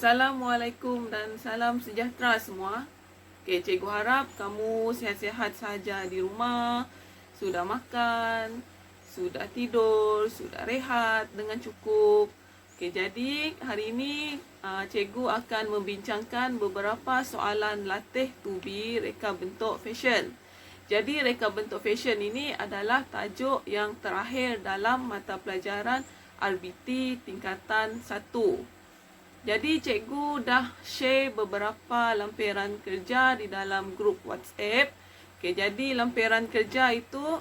Assalamualaikum dan salam sejahtera semua. Okey, cikgu harap kamu sihat-sihat saja di rumah, sudah makan, sudah tidur, sudah rehat dengan cukup. Okey, jadi hari ini cikgu akan membincangkan beberapa soalan latih tubi reka bentuk fashion. Jadi reka bentuk fashion ini adalah tajuk yang terakhir dalam mata pelajaran RBT tingkatan 1. Jadi cikgu dah share beberapa lampiran kerja di dalam grup WhatsApp. Okey, jadi lampiran kerja itu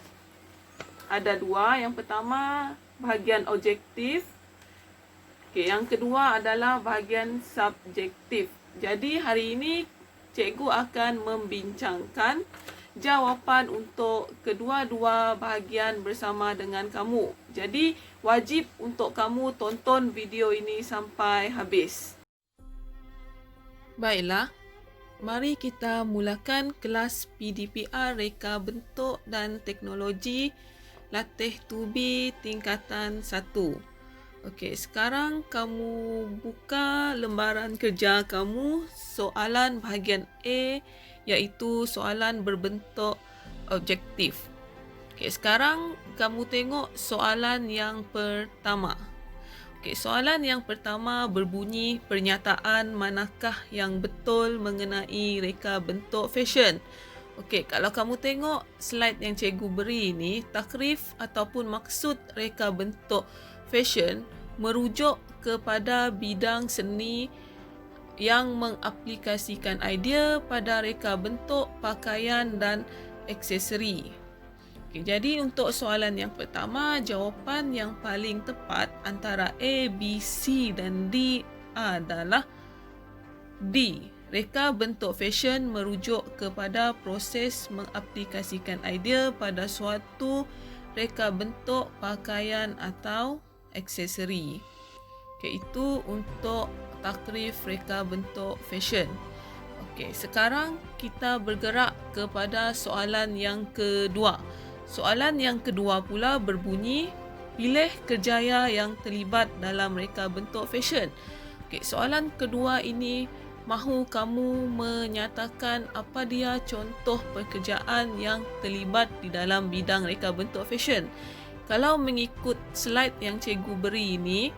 ada dua. Yang pertama bahagian objektif. Okey, yang kedua adalah bahagian subjektif. Jadi hari ini cikgu akan membincangkan jawapan untuk kedua-dua bahagian bersama dengan kamu. Jadi wajib untuk kamu tonton video ini sampai habis. Baiklah, mari kita mulakan kelas PDPR Reka Bentuk dan Teknologi Latih Tubi tingkatan 1. Okey, sekarang kamu buka lembaran kerja kamu, soalan bahagian A iaitu soalan berbentuk objektif. Okey, sekarang kamu tengok soalan yang pertama. Okey, soalan yang pertama berbunyi pernyataan manakah yang betul mengenai reka bentuk fashion. Okey, kalau kamu tengok slide yang cikgu beri ini, takrif ataupun maksud reka bentuk fashion merujuk kepada bidang seni yang mengaplikasikan idea pada reka bentuk pakaian dan aksesori. Okay, jadi untuk soalan yang pertama, jawapan yang paling tepat antara A, B, C dan D adalah D. Reka bentuk fashion merujuk kepada proses mengaplikasikan idea pada suatu reka bentuk pakaian atau aksesori. Okay, itu untuk takrif reka bentuk fashion. Okey, sekarang kita bergerak kepada soalan yang kedua. Soalan yang kedua pula berbunyi, pilih kerjaya yang terlibat dalam reka bentuk fashion. Okey, soalan kedua ini mahu kamu menyatakan apa dia contoh pekerjaan yang terlibat di dalam bidang reka bentuk fashion. Kalau mengikut slide yang cikgu beri ini,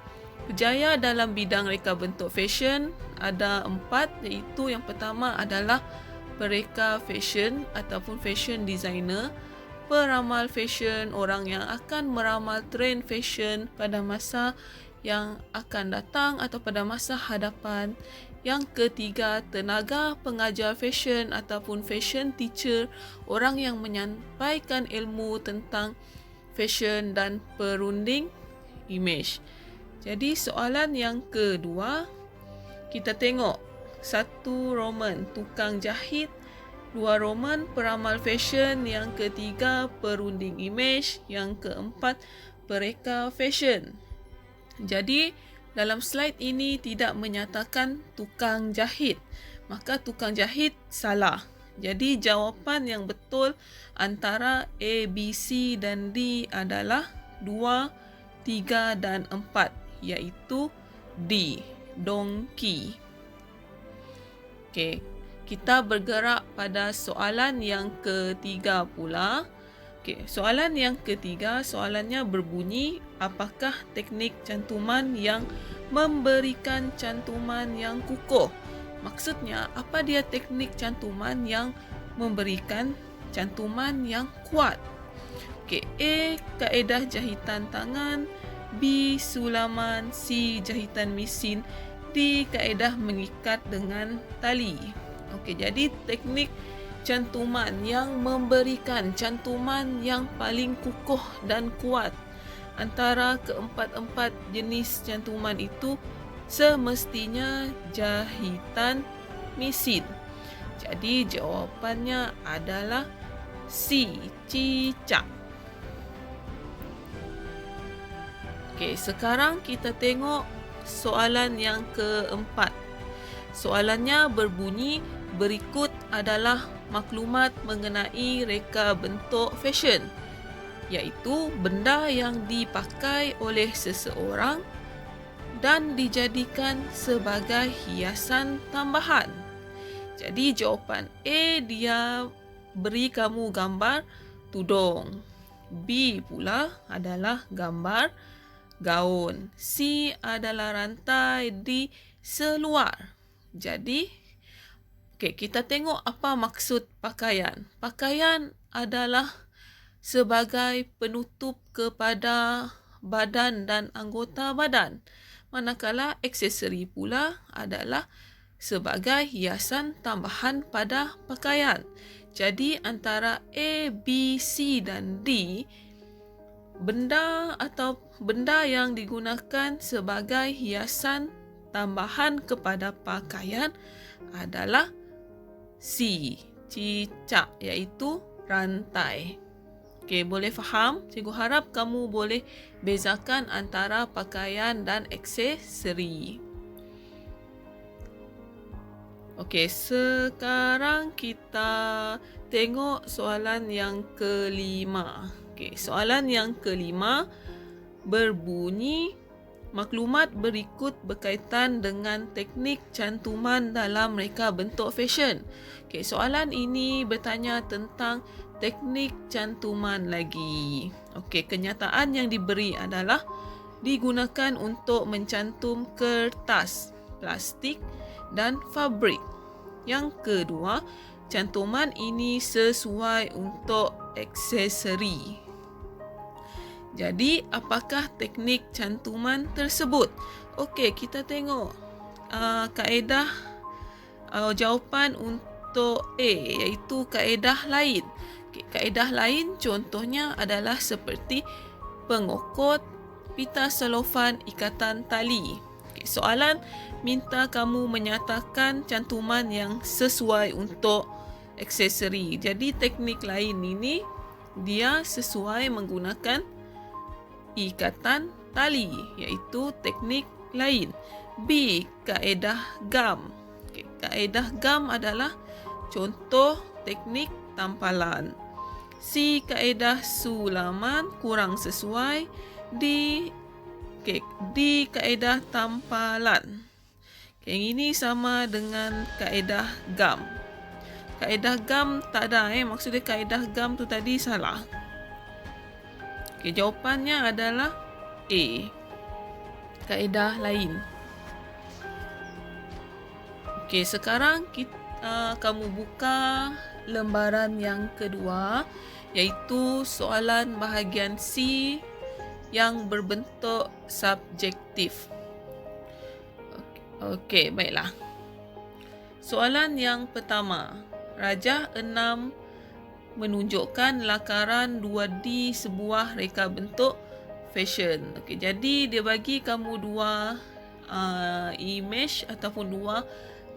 kerjaya dalam bidang reka bentuk fashion ada 4, iaitu yang pertama adalah pereka fashion ataupun fashion designer, peramal fashion, orang yang akan meramal trend fashion pada masa yang akan datang atau pada masa hadapan. Yang ketiga, tenaga pengajar fashion ataupun fashion teacher, orang yang menyampaikan ilmu tentang fashion dan perunding image. Jadi soalan yang kedua, kita tengok 1 Roman tukang jahit, 2 Roman peramal fashion, yang ketiga perunding image, yang keempat pereka fashion. Jadi dalam slide ini tidak menyatakan tukang jahit, maka tukang jahit salah. Jadi jawapan yang betul antara A, B, C dan D adalah 2, 3 dan 4, iaitu D, donkey. Okey, kita bergerak pada soalan yang ketiga pula. Okey, soalan yang ketiga, soalannya berbunyi, apakah teknik cantuman yang memberikan cantuman yang kukuh? Maksudnya, apa dia teknik cantuman yang memberikan cantuman yang kuat? Okey, A, kaedah jahitan tangan, B, sulaman, C, jahitan mesin, D, kaedah mengikat dengan tali. Okey, jadi teknik cantuman yang memberikan cantuman yang paling kukuh dan kuat antara keempat-empat jenis cantuman itu semestinya jahitan mesin. Jadi jawapannya adalah C, cicak. Okey, sekarang kita tengok soalan yang keempat. Soalannya berbunyi, berikut adalah maklumat mengenai reka bentuk fashion, iaitu benda yang dipakai oleh seseorang dan dijadikan sebagai hiasan tambahan. Jadi jawapan A, dia beri kamu gambar tudung. B pula adalah gambar gaun. C adalah rantai di seluar. Jadi, kita tengok apa maksud pakaian. Pakaian adalah sebagai penutup kepada badan dan anggota badan. Manakala aksesori pula adalah sebagai hiasan tambahan pada pakaian. Jadi antara A, B, C dan D, benda yang digunakan sebagai hiasan tambahan kepada pakaian adalah C, cicak, iaitu rantai. Boleh faham? Cikgu harap kamu boleh bezakan antara pakaian dan aksesori. Sekarang kita tengok soalan yang kelima. Soalan yang kelima berbunyi, maklumat berikut berkaitan dengan teknik cantuman dalam reka bentuk fashion. Soalan ini bertanya tentang teknik cantuman lagi. Kenyataan yang diberi adalah digunakan untuk mencantum kertas, plastik dan fabrik. Yang kedua, cantuman ini sesuai untuk aksesori. Jadi, apakah teknik cantuman tersebut? Kita tengok kaedah jawapan untuk A, iaitu kaedah lain. Kaedah lain contohnya adalah seperti pengokot, pita selofan, ikatan tali. Soalan minta kamu menyatakan cantuman yang sesuai untuk aksesori. Jadi teknik lain ini dia sesuai menggunakan ikatan tali, iaitu teknik lain. B, kaedah gam. Kaedah gam adalah contoh teknik tampalan. C, kaedah sulaman, kurang sesuai. D, kaedah tampalan. Yang ini sama dengan kaedah gam. Kaedah gam tak ada, maksudnya kaedah gam tu tadi salah. Jawapannya adalah A, kaedah lain. Sekarang kamu buka lembaran yang kedua, iaitu soalan bahagian C yang berbentuk subjektif. Baiklah. Soalan yang pertama, rajah 6 menunjukkan lakaran 2D sebuah reka bentuk fashion. Jadi dia bagi kamu dua image ataupun dua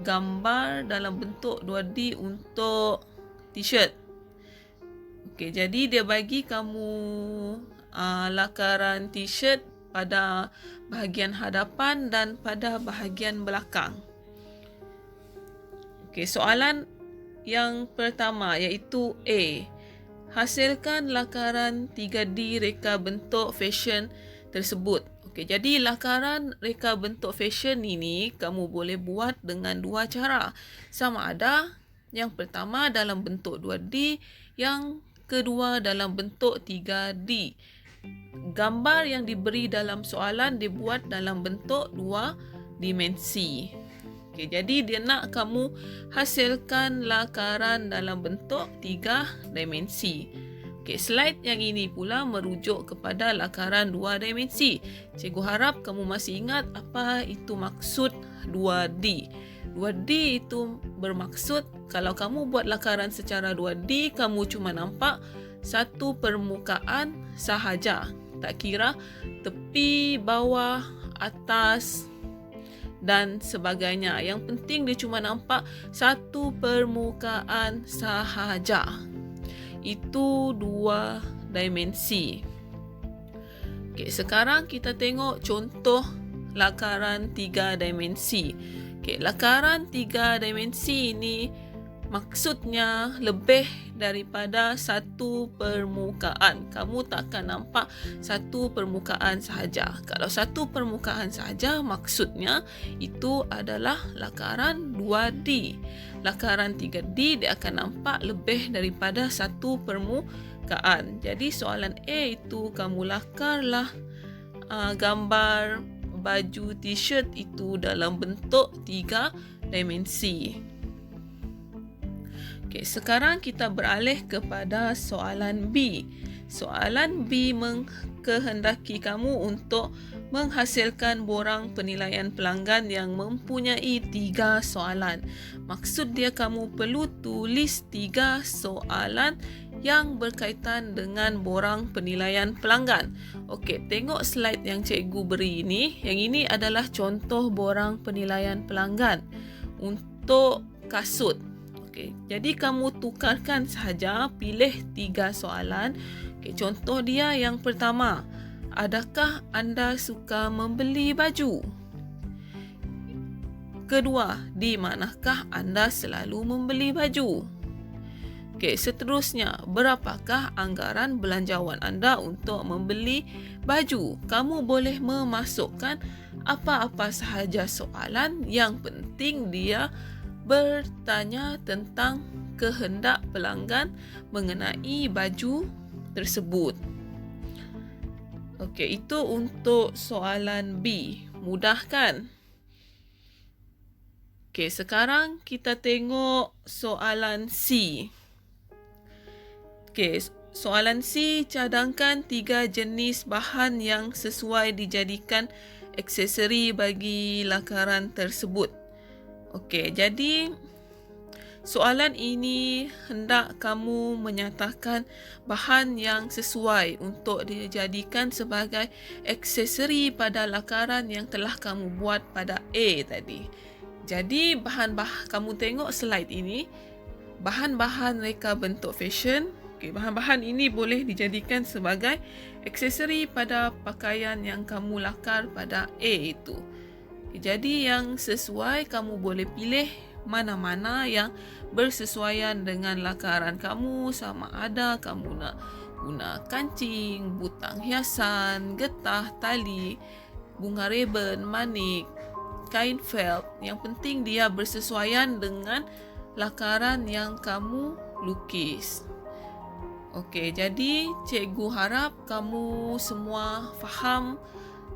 gambar dalam bentuk 2D untuk t-shirt. Jadi dia bagi kamu lakaran t-shirt pada bahagian hadapan dan pada bahagian belakang. Soalan yang pertama iaitu A. Hasilkan lakaran 3D reka bentuk fashion tersebut. Jadi lakaran reka bentuk fashion ini kamu boleh buat dengan dua cara. Sama ada yang pertama dalam bentuk 2D, yang kedua dalam bentuk 3D. Gambar yang diberi dalam soalan dibuat dalam bentuk 2 dimensi. Jadi dia nak kamu hasilkan lakaran dalam bentuk 3 dimensi. Slide yang ini pula merujuk kepada lakaran 2 dimensi. Cikgu harap kamu masih ingat apa itu maksud 2D. 2D itu bermaksud kalau kamu buat lakaran secara 2D, kamu cuma nampak satu permukaan sahaja. Tak kira tepi, bawah, atas dan sebagainya. Yang penting dia cuma nampak satu permukaan sahaja. Itu 2 dimensi. Sekarang kita tengok contoh lakaran 3 dimensi. Lakaran 3 dimensi ini maksudnya lebih daripada satu permukaan. Kamu takkan nampak satu permukaan sahaja. Kalau satu permukaan sahaja, maksudnya itu adalah lakaran 2D. Lakaran 3D dia akan nampak lebih daripada satu permukaan. Jadi soalan A itu kamu lakarlah gambar baju t-shirt itu dalam bentuk 3 dimensi. Okey, sekarang kita beralih kepada soalan B. Soalan B mengkehendaki kamu untuk menghasilkan borang penilaian pelanggan yang mempunyai 3 soalan. Maksud dia kamu perlu tulis 3 soalan yang berkaitan dengan borang penilaian pelanggan. Okey, tengok slide yang cikgu beri ini. Yang ini adalah contoh borang penilaian pelanggan untuk kasut. Okey, jadi kamu tukarkan sahaja, pilih 3 soalan. Okey, contoh dia yang pertama. Adakah anda suka membeli baju? Kedua, di manakah anda selalu membeli baju? Okey, seterusnya, berapakah anggaran belanjawan anda untuk membeli baju? Kamu boleh memasukkan apa-apa sahaja soalan, yang penting dia bertanya tentang kehendak pelanggan mengenai baju tersebut. Okey, itu untuk soalan B. Mudah kan? Okey, sekarang kita tengok soalan C. Okey, soalan C, cadangkan 3 jenis bahan yang sesuai dijadikan aksesori bagi lakaran tersebut. Okey, jadi soalan ini hendak kamu menyatakan bahan yang sesuai untuk dijadikan sebagai aksesori pada lakaran yang telah kamu buat pada A tadi. Jadi bahan-bahan, kamu tengok slide ini, bahan-bahan reka bentuk fashion. Okey, bahan-bahan ini boleh dijadikan sebagai aksesori pada pakaian yang kamu lakar pada A itu. Jadi yang sesuai kamu boleh pilih mana-mana yang bersesuaian dengan lakaran kamu, sama ada kamu nak guna kancing, butang hiasan, getah, tali, bunga ribbon, manik, kain felt. Yang penting dia bersesuaian dengan lakaran yang kamu lukis. Okey, jadi cikgu harap kamu semua faham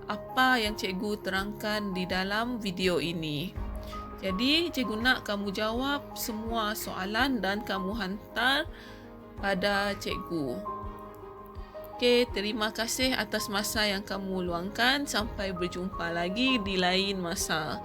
apa yang cikgu terangkan di dalam video ini. Jadi, cikgu nak kamu jawab semua soalan dan kamu hantar pada cikgu. Okey, terima kasih atas masa yang kamu luangkan. Sampai berjumpa lagi di lain masa.